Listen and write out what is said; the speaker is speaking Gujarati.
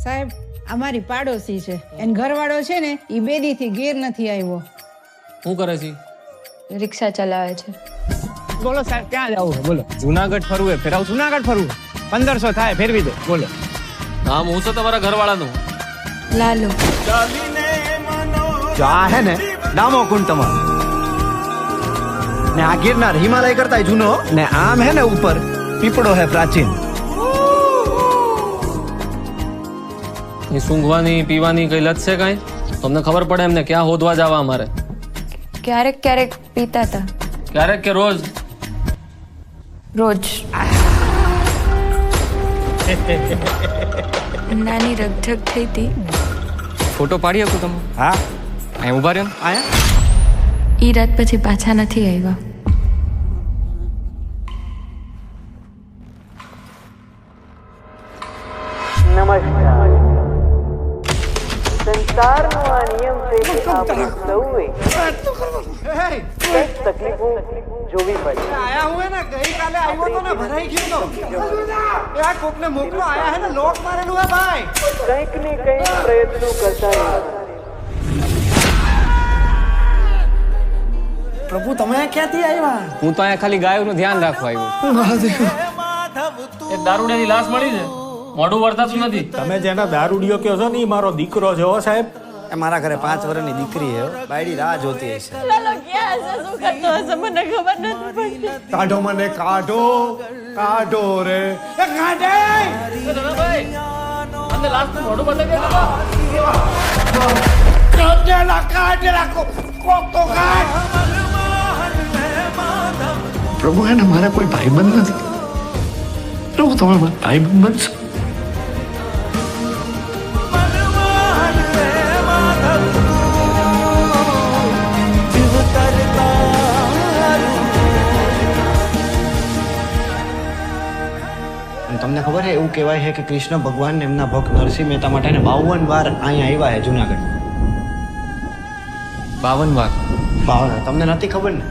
સાહેબ અમારી પાડોશી છે એન ઘરવાળો છે ને એ બેદીથી ઘેર નથી આવ્યો. શું કરે છે? રિક્ષા ચલાવે છે. બોલો સાહેબ ક્યાં જવું છે બોલો? જુનાગઢ ફરવું ફેરાવ જુનાગઢ ફરવું 1500 થાય ફેરવી દો બોલો. નામ હું છે તમારા ઘરવાળાનું? લાલુ. જો આ હે ને ડામો કુંડ તમારો ને આ ગિરનાર હિમાલય કરતા જૂનો ને આમ હે ને ઉપર પીપળો હે પ્રાચીન. એ સૂંઘવાની પીવાની કઈ લત છે કાંઈ? તમને ખબર પડે એમને ક્યાં હોદવા જવા અમારે? ક્યારેક ક્યારેક પીતા હતા. ક્યારેક કે રોજ? રોજ. નાની રગઝગ થઈ હતી. ફોટો પાડી શકું તમે? હા અહીં ઉભા રહ્યો ને. આયા ઈ રાત પછી પાછા નથી આવ્યા. નમસ્કાર. સંસારનો આ નિયમ છે કે આપણે સૌએ કંઈક તકલીફો જોવી પડે. આયા હું હે ને ગઈકાલે આવ્યો તો ને ભરાઈ ગયો તો એ આ કોકને મોકલો આયા હે ને લોક મારેલું હે ભાઈ. કંઈક ને કંઈક પ્રયત્નો કરતા રહેવાના. પ્રભુ તમે ક્યાંથી આવ્યા? હું તો અહીંયા ખાલી ગાયોનું ધ્યાન રાખવા આવ્યો. એક દારૂડિયાની લાશ મળી છે, મોઢું વળતાતું નથી. તમે જેના દારૂડિયો કહો છો ને એ મારો દીકરો છે હો સાહેબ. એ મારા ઘરે 5 વર્ષની દીકરી હે બાયડી રાહ જોતી હશે. કાઢો મને કાઢો કાઢો રે એ કાઢે. અંદર લાશનું મોઢું બતાવી દે. કાઢેલા કોક તો કાઢ. પ્રભુ એને મારા કોઈ ભાઈબંધ નથી. પ્રભુ તમે મારા ભાઈબંધ બનશો. તમને ખબર છે એવું કહેવાય છે કે કૃષ્ણ ભગવાન એમના ભક્ત નરસિંહ મહેતા માટે 52 વાર અહીંયા આવ્યા છે જુનાગઢ. 52 વાર? 52 તમને નથી ખબર ને?